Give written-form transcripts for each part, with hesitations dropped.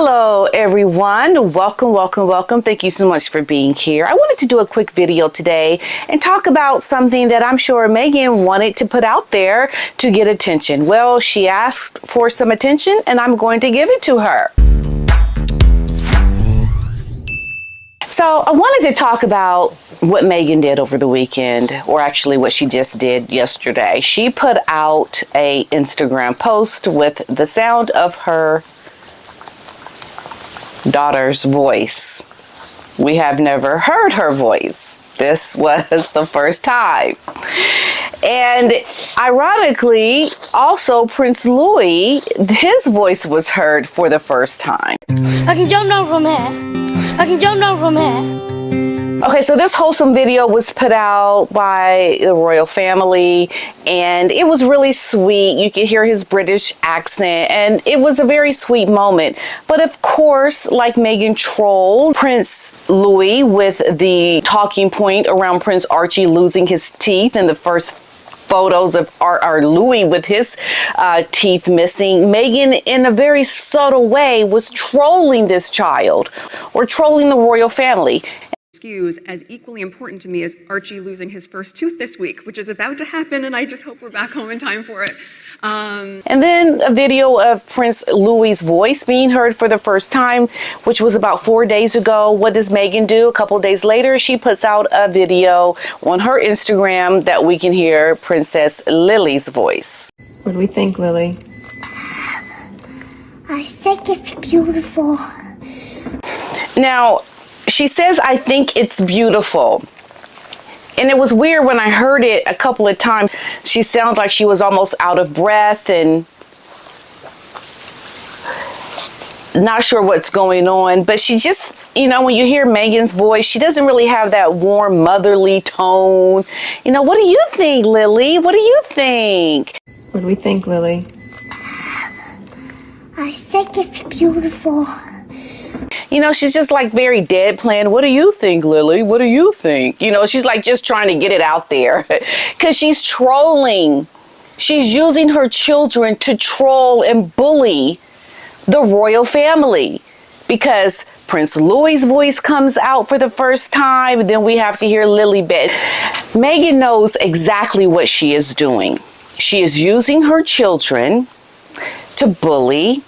Hello everyone, welcome. Thank you so much for being here. I wanted to do a quick video today and talk about something that I'm sure Meghan wanted to put out there to get attention. Well, she asked for some attention and I'm going to give it to her. So I wanted to talk about what Meghan did over the weekend, or actually what she just did yesterday. She put out a Instagram post with the sound of her daughter's voice. We have never heard her voice. This was the first time. And ironically, also Prince Louis, his voice was heard for the first time. I can jump down from here. Okay, so this wholesome video was put out by the royal family, and it was really sweet. You could hear his British accent, and it was a very sweet moment. But of course, like Meghan trolled Prince Louis with the talking point around Prince Archie losing his teeth in the first photos of our Louis with his teeth missing. Meghan, in a very subtle way, was trolling this child, or trolling the royal family. As equally important to me as Archie losing his first tooth this week, which is about to happen, and I just hope we're back home in time for it. And then a video of Prince Louis's voice being heard for the first time, which was about 4 days ago. What does Meghan do? A couple days later, she puts out a video on her Instagram that we can hear Princess Lily's voice. What do we think, Lily? I think it's beautiful. Now, she says, I think it's beautiful. And it was weird when I heard it a couple of times. She sounded like she was almost out of breath and not sure what's going on. But she just, you know, when you hear Meghan's voice, she doesn't really have that warm motherly tone. You know, what do you think, Lily? What do you think? What do we think, Lily? I think it's beautiful. You know, she's just like very deadpan. What do you think, Lily? What do you think? You know, she's like just trying to get it out there because she's trolling. She's using her children to troll and bully the royal family because Prince Louis's voice comes out for the first time. And then we have to hear Lilibet. Meghan knows exactly what she is doing. She is using her children to bully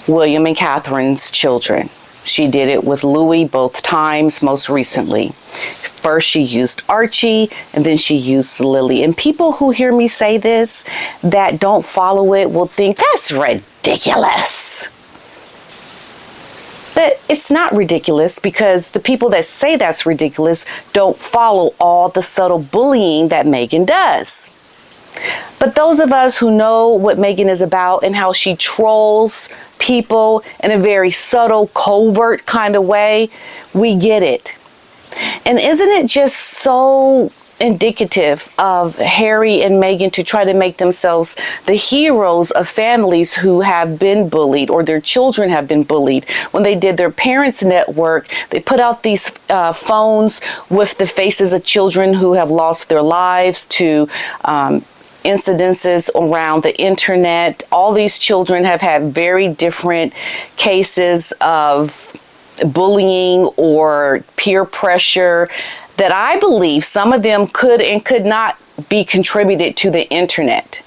William and Catherine's children. She did it with Louis both times, most recently. First, she used Archie, and then she used Lily. And people who hear me say this, that don't follow it, will think that's ridiculous. But it's not ridiculous because the people that say that's ridiculous don't follow all the subtle bullying that Meghan does. But those of us who know what Meghan is about and how she trolls people in a very subtle, covert kind of way, we get it. And isn't it just so indicative of Harry and Meghan to try to make themselves the heroes of families who have been bullied or their children have been bullied? When they did their Parents Network, they put out these phones with the faces of children who have lost their lives to incidences around the internet. All these children have had very different cases of bullying or peer pressure that I believe some of them could and could not be contributed to the internet.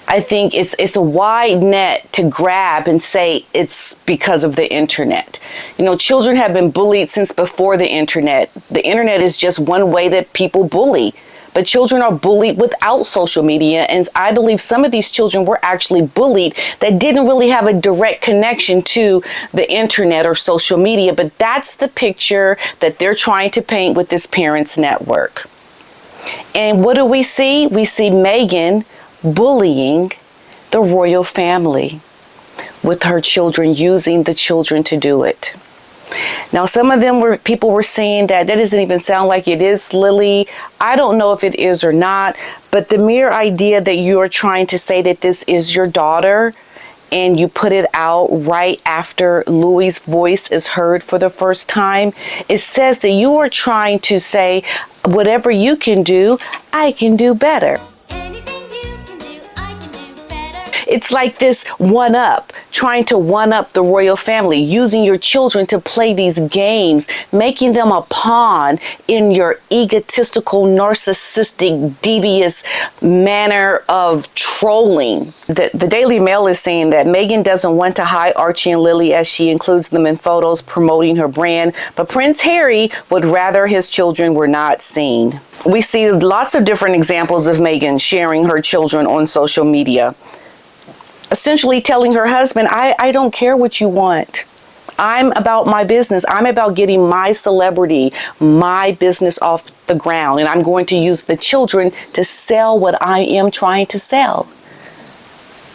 I think it's a wide net to grab and say it's because of the internet. You know, children have been bullied since before the internet. The internet is just one way that people bully. But children are bullied without social media, and I believe some of these children were actually bullied that didn't really have a direct connection to the internet or social media, but that's the picture that they're trying to paint with this Parents Network. And what do we see? We see Meghan bullying the royal family with her children, using the children to do it. Now, some of them people were saying that doesn't even sound like it is Lily. I don't know if it is or not, but the mere idea that you are trying to say that this is your daughter and you put it out right after Louis's voice is heard for the first time, it says that you are trying to say, whatever you can do, I can do better. It's like this one-up, trying to one-up the royal family, using your children to play these games, making them a pawn in your egotistical, narcissistic, devious manner of trolling. The Daily Mail is saying that Meghan doesn't want to hide Archie and Lily as she includes them in photos promoting her brand, but Prince Harry would rather his children were not seen. We see lots of different examples of Meghan sharing her children on social media, essentially telling her husband, I don't care what you want. I'm about my business. I'm about getting my celebrity, my business off the ground, and I'm going to use the children to sell what I am trying to sell.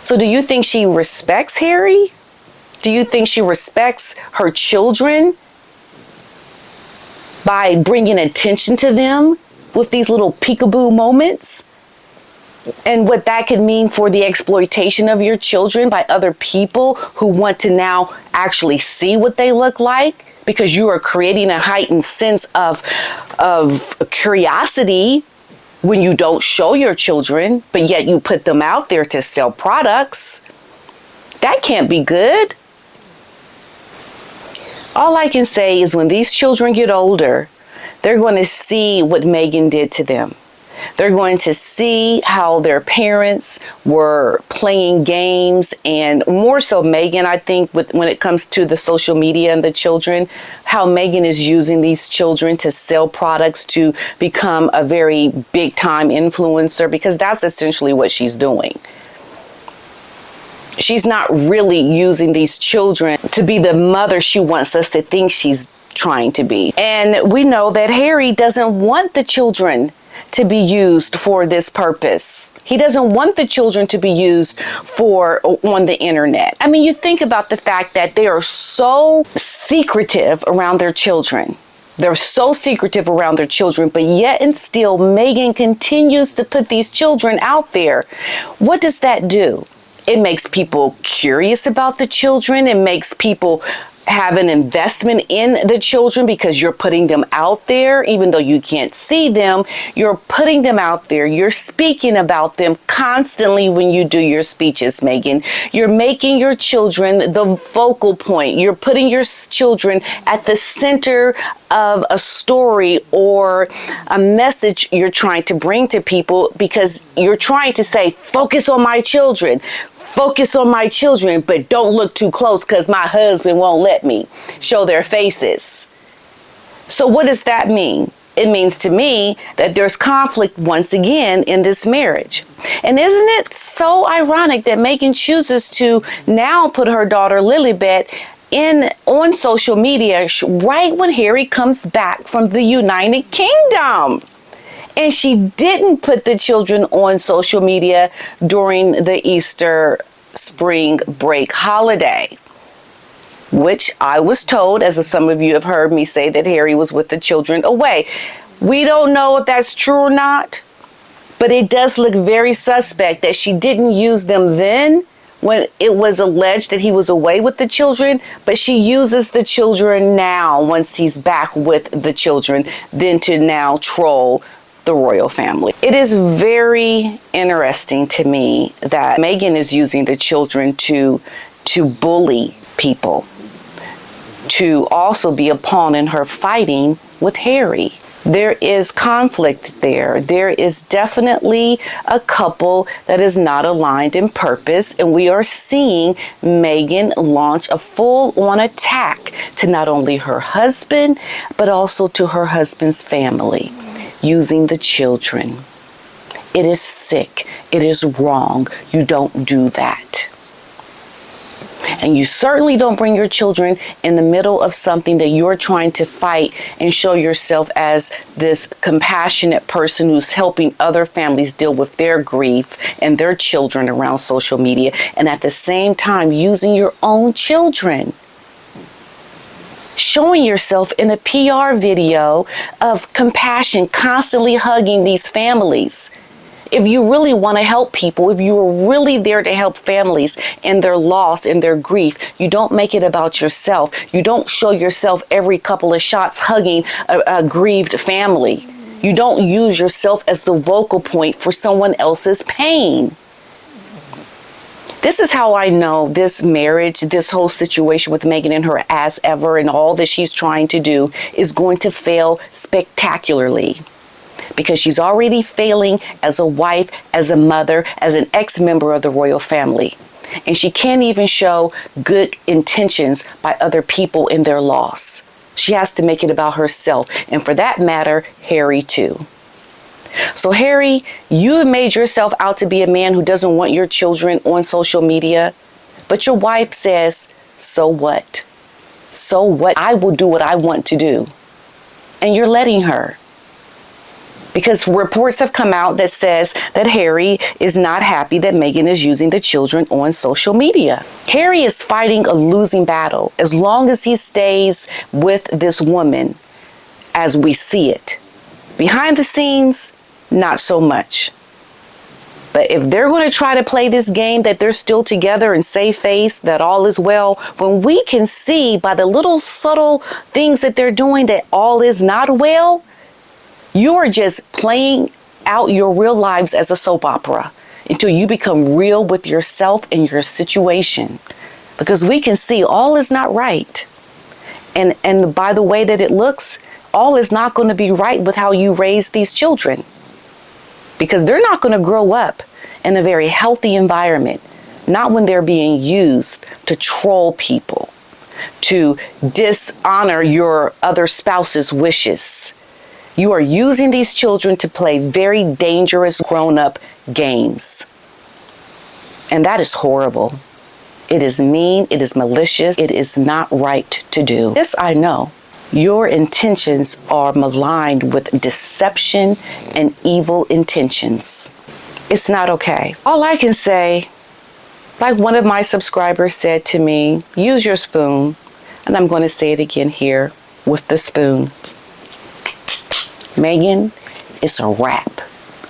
So do you think she respects Harry? Do you think she respects her children by bringing attention to them with these little peekaboo moments? And what that could mean for the exploitation of your children by other people who want to now actually see what they look like, because you are creating a heightened sense of curiosity when you don't show your children, but yet you put them out there to sell products. That can't be good. All I can say is when these children get older, they're going to see what Meghan did to them. They're going to see how their parents were playing games, and more so Meghan, I think, when it comes to the social media and the children, how Meghan is using these children to sell products, to become a very big time influencer, because that's essentially what she's doing. She's not really using these children to be the mother she wants us to think she's trying to be. And we know that Harry doesn't want the children to be used for this purpose. He doesn't want the children to be used on the internet. I mean, you think about the fact that they are so secretive around their children. They're so secretive around their children, but yet and still Meghan continues to put these children out there. What does that do? It makes people curious about the children. It makes people have an investment in the children because you're putting them out there. Even though you can't see them, you're putting them out there. You're speaking about them constantly when you do your speeches, Meghan. You're making your children the focal point. You're putting your children at the center of a story or a message you're trying to bring to people, because you're trying to say, focus on my children. Focus on my children, but don't look too close because my husband won't let me show their faces. So what does that mean? It means to me that there's conflict once again in this marriage. And isn't it so ironic that Meghan chooses to now put her daughter Lilibet on social media right when Harry comes back from the United Kingdom? And she didn't put the children on social media during the Easter spring break holiday, which I was told, as some of you have heard me say, that Harry was with the children away. We don't know if that's true or not, but it does look very suspect that she didn't use them then when it was alleged that he was away with the children, but she uses the children now once he's back with the children, then to now troll the royal family. It is very interesting to me that Meghan is using the children to bully people, to also be a pawn in her fighting with Harry. There is conflict there. There is definitely a couple that is not aligned in purpose, and we are seeing Meghan launch a full-on attack to not only her husband, but also to her husband's family, using the children. It is sick. It is wrong. You don't do that. And you certainly don't bring your children in the middle of something that you're trying to fight and show yourself as this compassionate person who's helping other families deal with their grief and their children around social media, and at the same time using your own children. Showing yourself in a PR video of compassion, constantly hugging these families. If you really want to help people, if you are really there to help families in their loss and their grief, you don't make it about yourself. You don't show yourself every couple of shots hugging a grieved family. You don't use yourself as the vocal point for someone else's pain. This is how I know this marriage, this whole situation with Meghan and her as ever and all that she's trying to do is going to fail spectacularly. Because she's already failing as a wife, as a mother, as an ex-member of the royal family. And she can't even show good intentions by other people in their loss. She has to make it about herself. And for that matter, Harry too. So Harry, you have made yourself out to be a man who doesn't want your children on social media. But your wife says, so what? So what? I will do what I want to do. And you're letting her. Because reports have come out that says that Harry is not happy that Meghan is using the children on social media. Harry is fighting a losing battle as long as he stays with this woman as we see it. Behind the scenes, not so much. But if they're going to try to play this game that they're still together and save face, that all is well, when we can see by the little subtle things that they're doing that all is not well, you are just playing out your real lives as a soap opera until you become real with yourself and your situation. Because we can see all is not right. And by the way that it looks, all is not going to be right with how you raise these children. Because they're not going to grow up in a very healthy environment. Not when they're being used to troll people, to dishonor your other spouse's wishes. You are using these children to play very dangerous grown-up games. And that is horrible. It is mean. It is malicious. It is not right to do. This I know. Your intentions are maligned with deception and evil intentions. It's not okay. All I can say, like one of my subscribers said to me, use your spoon. And I'm going to say it again here with the spoon. Meghan, it's a wrap.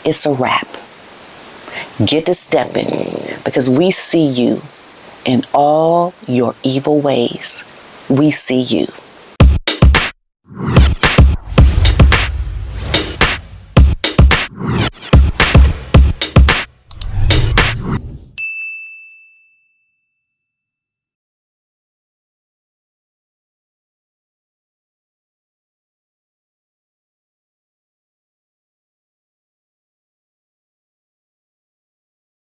It's a wrap. Get to stepping because we see you in all your evil ways. We see you.